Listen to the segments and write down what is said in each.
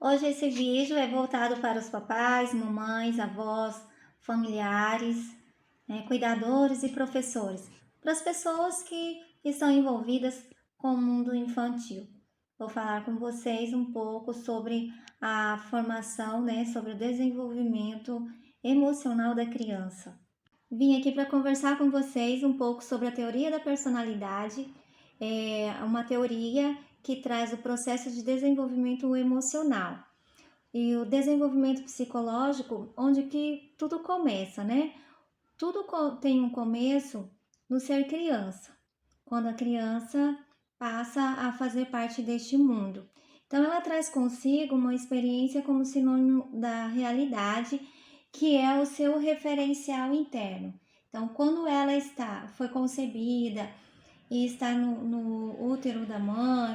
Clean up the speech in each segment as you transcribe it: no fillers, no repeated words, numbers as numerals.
Hoje esse vídeo é voltado para os papais, mamães, avós, familiares, cuidadores e professores, para as pessoas que estão envolvidas com o mundo infantil. Vou falar com vocês um pouco sobre a formação, sobre o desenvolvimento emocional da criança. Vim aqui para conversar com vocês um pouco sobre a teoria da personalidade, uma teoria que traz o processo de desenvolvimento emocional e o desenvolvimento psicológico, onde que tudo começa, né? Tudo tem um começo no ser criança, quando a criança passa a fazer parte deste mundo. Então, ela traz consigo uma experiência como sinônimo da realidade, que é o seu referencial interno. Então, quando ela foi concebida e está no útero da mãe,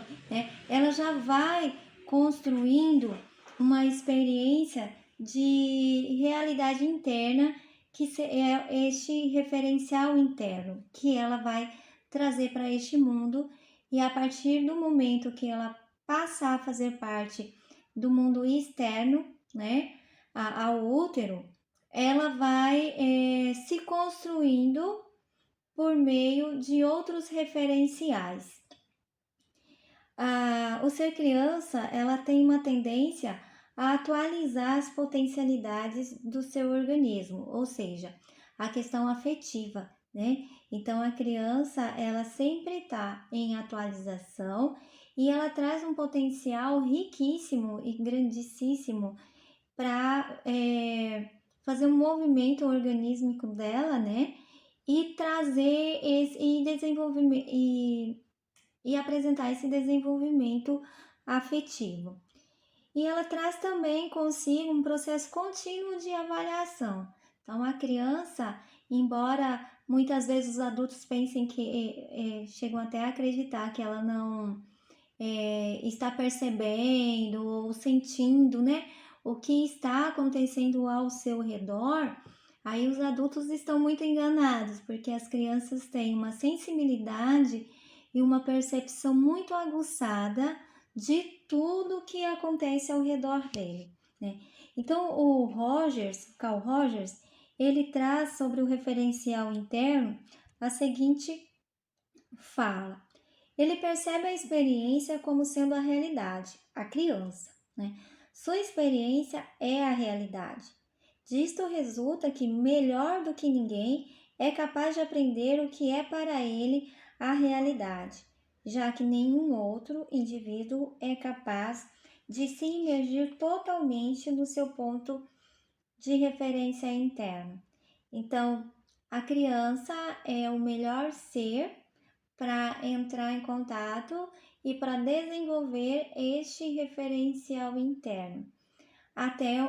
ela já vai construindo uma experiência de realidade interna, que é este referencial interno que ela vai trazer para este mundo, e a partir do momento que ela passar a fazer parte do mundo externo, ao útero, ela vai se construindo por meio de outros referenciais. O ser criança, ela tem uma tendência a atualizar as potencialidades do seu organismo, ou seja, a questão afetiva, né? Então, a criança, ela sempre está em atualização e ela traz um potencial riquíssimo e grandíssimo para fazer um movimento organísmico dela, né? E trazer esse desenvolvimento e apresentar esse desenvolvimento afetivo. E ela traz também consigo um processo contínuo de avaliação. Então, a criança, embora muitas vezes os adultos pensem que chegam até a acreditar que ela não está percebendo ou sentindo, né, o que está acontecendo ao seu redor, aí os adultos estão muito enganados, porque as crianças têm uma sensibilidade e uma percepção muito aguçada de tudo que acontece ao redor dele, né? Então, Carl Rogers, ele traz sobre o referencial interno a seguinte fala: ele percebe a experiência como sendo a realidade, a criança, né? Sua experiência é a realidade. Disto resulta que, melhor do que ninguém, é capaz de aprender o que é para ele a realidade, já que nenhum outro indivíduo é capaz de se imergir totalmente no seu ponto de referência interno. Então, a criança é o melhor ser para entrar em contato e para desenvolver este referencial interno até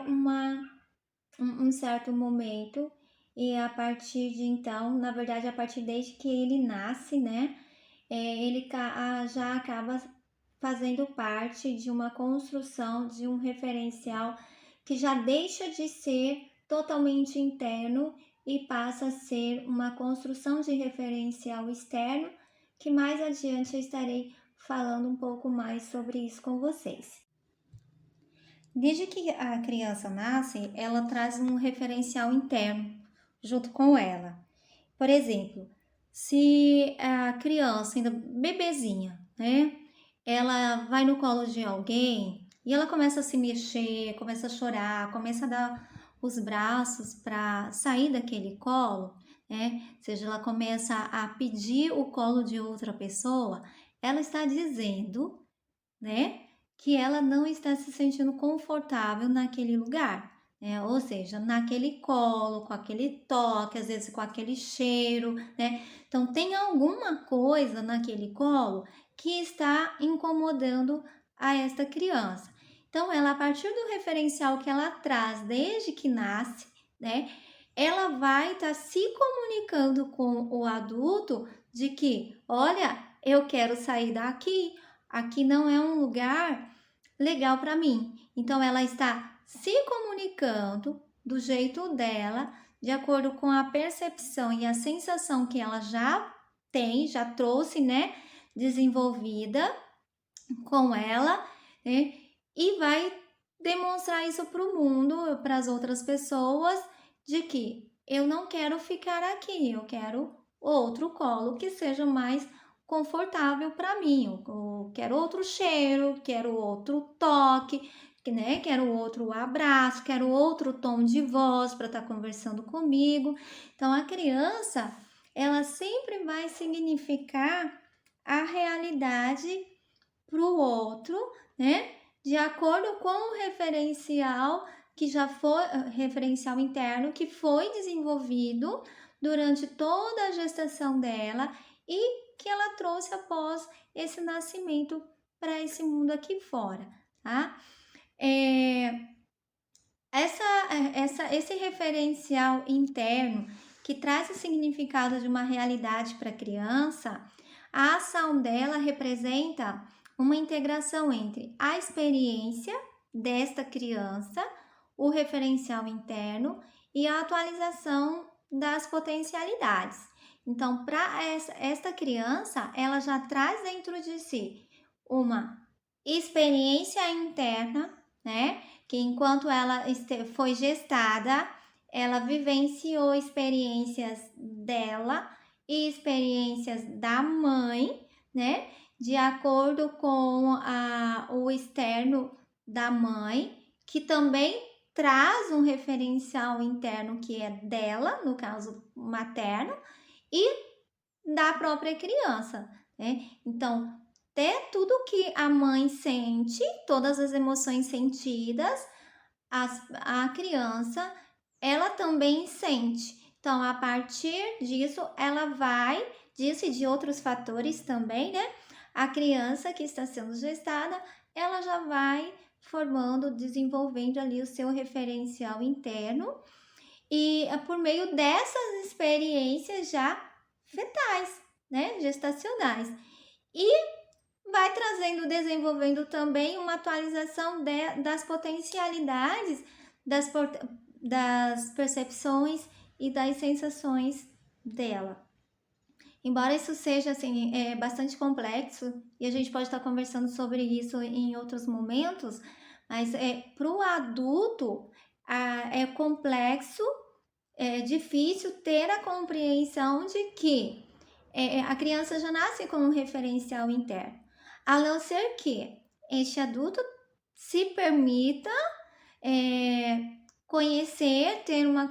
um certo momento, e a partir de então, na verdade, a partir desde que ele nasce, né, ele já acaba fazendo parte de uma construção de um referencial que já deixa de ser totalmente interno e passa a ser uma construção de referencial externo, que mais adiante eu estarei falando um pouco mais sobre isso com vocês. Desde que a criança nasce, ela traz um referencial interno junto com ela. Por exemplo, se a criança ainda bebezinha, né, ela vai no colo de alguém e ela começa a se mexer, começa a chorar, começa a dar os braços para sair daquele colo, né? Ou seja, ela começa a pedir o colo de outra pessoa, ela está dizendo, né, que ela não está se sentindo confortável naquele lugar, né? Ou seja, naquele colo, com aquele toque, às vezes com aquele cheiro, né? Então, tem alguma coisa naquele colo que está incomodando a esta criança. Então, ela, a partir do referencial que ela traz desde que nasce, né, ela vai estar se comunicando com o adulto de que, olha, eu quero sair daqui, aqui não é um lugar legal para mim. Então, ela está se comunicando do jeito dela, de acordo com a percepção e a sensação que ela já tem, já trouxe, né, desenvolvida com ela, né, e vai demonstrar isso para o mundo, para as outras pessoas, de que eu não quero ficar aqui, eu quero outro colo que seja mais confortável para mim. Eu quero outro cheiro, quero outro toque, né? Quero outro abraço, quero outro tom de voz para estar conversando comigo. Então, a criança, ela sempre vai significar a realidade para o outro, né? De acordo com o referencial que já foi, referencial interno que foi desenvolvido durante toda a gestação dela e que ela trouxe após esse nascimento para esse mundo aqui fora, tá? É, esse referencial interno que traz o significado de uma realidade para a criança, a ação dela representa uma integração entre a experiência desta criança, o referencial interno e a atualização das potencialidades. Então, para esta criança, ela já traz dentro de si uma experiência interna, né? Que enquanto ela foi gestada, ela vivenciou experiências dela e experiências da mãe, né? De acordo com o externo da mãe, que também traz um referencial interno que é dela, no caso materno, e da própria criança, né? Então, ter tudo que a mãe sente, todas as emoções sentidas, a criança, ela também sente. Então, a partir disso, ela vai, disso e de outros fatores também, né? A criança que está sendo gestada, ela já vai formando, desenvolvendo ali o seu referencial interno e por meio dessas experiências já fetais, né? Gestacionais. E vai trazendo, desenvolvendo também uma atualização das potencialidades, das percepções e das sensações dela. Embora isso seja assim, bastante complexo e a gente pode estar conversando sobre isso em outros momentos, mas para o adulto é complexo, é difícil ter a compreensão de que a criança já nasce com um referencial interno, a não ser que este adulto se permita conhecer, ter uma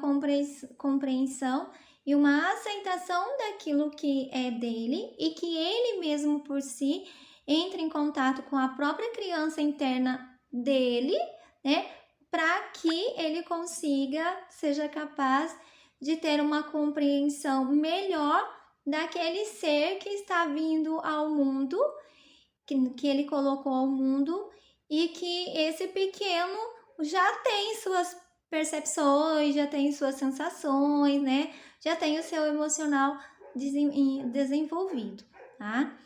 compreensão e uma aceitação daquilo que é dele e que ele mesmo por si entre em contato com a própria criança interna dele, né? Para que ele consiga, seja capaz de ter uma compreensão melhor daquele ser que está vindo ao mundo, que ele colocou ao mundo, e que esse pequeno já tem suas percepções, já tem suas sensações, né? Já tem o seu emocional desenvolvido, tá?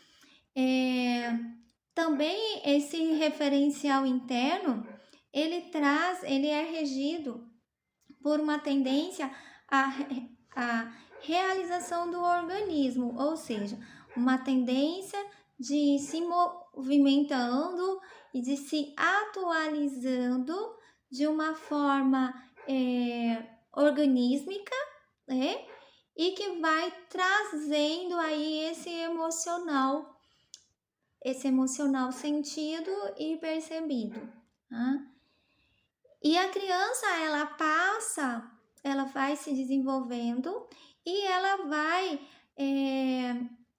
Também esse referencial interno, ele é regido por uma tendência à realização do organismo, ou seja, uma tendência de se movimentando e de se atualizando de uma forma organísmica, né? E que vai trazendo aí esse emocional sentido e percebido, tá? E a criança, ela vai se desenvolvendo e ela vai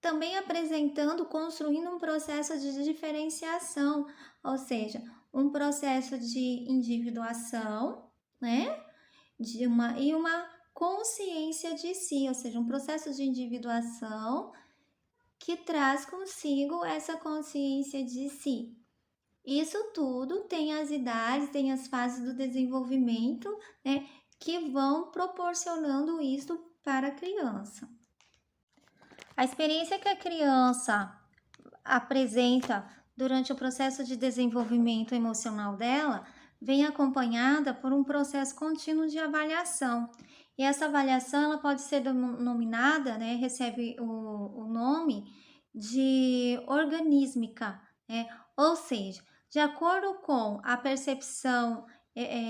também apresentando, construindo um processo de diferenciação, ou seja, um processo de individuação, né? E uma consciência de si, ou seja, um processo de individuação que traz consigo essa consciência de si. Isso tudo tem as idades, tem as fases do desenvolvimento, né, que vão proporcionando isso para a criança. A experiência que a criança apresenta durante o processo de desenvolvimento emocional dela vem acompanhada por um processo contínuo de avaliação. E essa avaliação ela pode ser denominada, né, recebe o nome de organísmica, né? Ou seja, de acordo com a percepção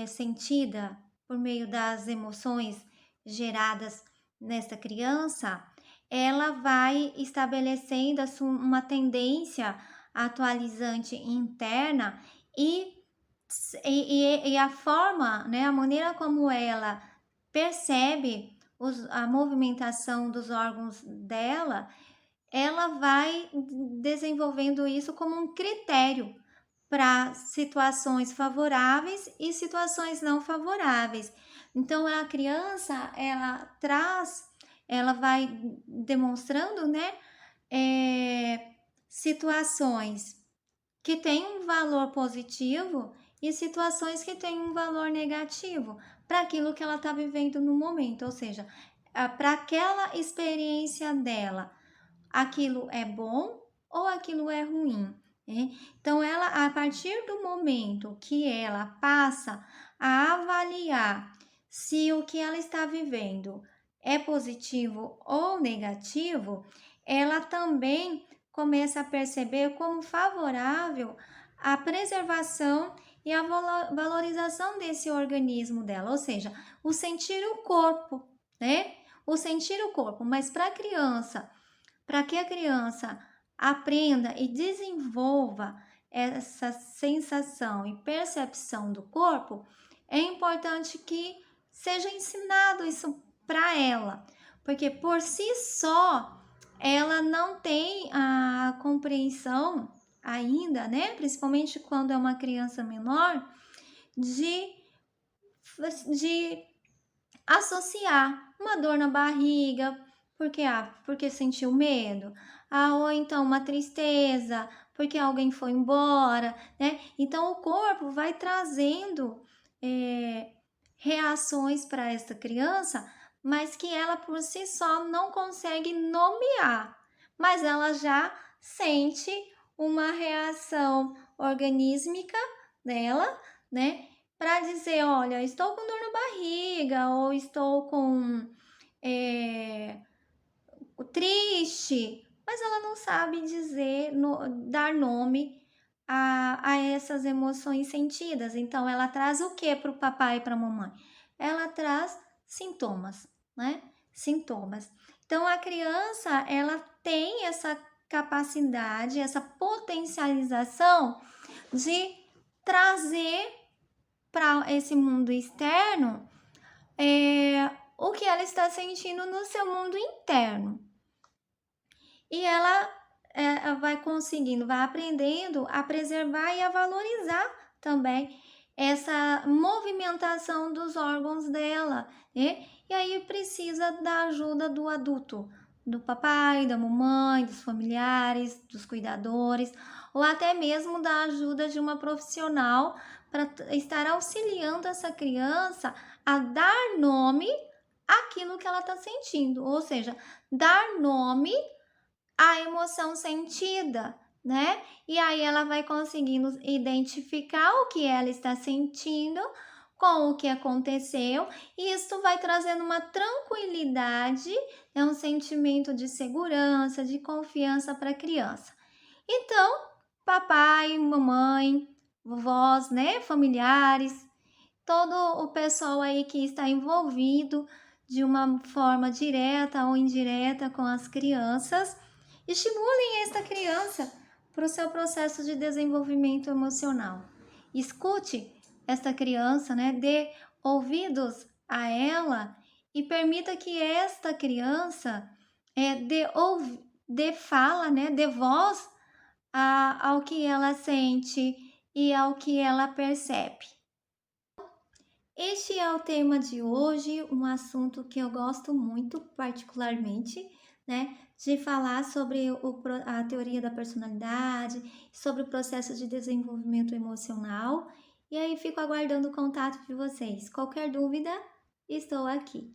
sentida por meio das emoções geradas nesta criança, ela vai estabelecendo uma tendência atualizante interna e, e a forma, né, a maneira como ela percebe a movimentação dos órgãos dela, ela vai desenvolvendo isso como um critério para situações favoráveis e situações não favoráveis. Então a criança, ela vai demonstrando, né, situações que têm um valor positivo e situações que têm um valor negativo para aquilo que ela está vivendo no momento, ou seja, para aquela experiência dela, aquilo é bom ou aquilo é ruim. Né? Então, ela, a partir do momento que ela passa a avaliar se o que ela está vivendo é positivo ou negativo, ela também começa a perceber como favorável a preservação e a valorização desse organismo dela, ou seja, o sentir o corpo, né? O sentir o corpo, mas para que a criança aprenda e desenvolva essa sensação e percepção do corpo, é importante que seja ensinado isso para ela, porque por si só ela não tem a compreensão ainda, né? Principalmente quando é uma criança menor, de associar uma dor na barriga, porque sentiu medo, ou então uma tristeza, porque alguém foi embora, né? Então o corpo vai trazendo reações para esta criança, mas que ela por si só não consegue nomear, mas ela já sente uma reação organísmica dela, né? Para dizer, olha, estou com dor na barriga, ou estou com triste, mas ela não sabe dizer, dar nome a essas emoções sentidas. Então, ela traz o que para o papai e para a mamãe? Ela traz sintomas, né? Sintomas. Então, a criança, ela tem essa capacidade, essa potencialização de trazer para esse mundo externo o que ela está sentindo no seu mundo interno. E ela vai conseguindo, vai aprendendo a preservar e a valorizar também essa movimentação dos órgãos dela, né? E aí precisa da ajuda do adulto, do papai, da mamãe, dos familiares, dos cuidadores, ou até mesmo da ajuda de uma profissional para estar auxiliando essa criança a dar nome àquilo que ela está sentindo, ou seja, dar nome à emoção sentida, né? E aí ela vai conseguindo identificar o que ela está sentindo com o que aconteceu, e isso vai trazendo uma tranquilidade, um sentimento de segurança, de confiança para a criança. Então, papai, mamãe, vovós, né, familiares, todo o pessoal aí que está envolvido de uma forma direta ou indireta com as crianças, estimulem esta criança para o seu processo de desenvolvimento emocional. Escute esta criança, né? Dê ouvidos a ela e permita que esta criança dê fala, né? Dê voz ao que ela sente e ao que ela percebe. Este é o tema de hoje, um assunto que eu gosto muito, particularmente, né? De falar sobre a teoria da personalidade, sobre o processo de desenvolvimento emocional. E aí fico aguardando o contato de vocês. Qualquer dúvida, estou aqui.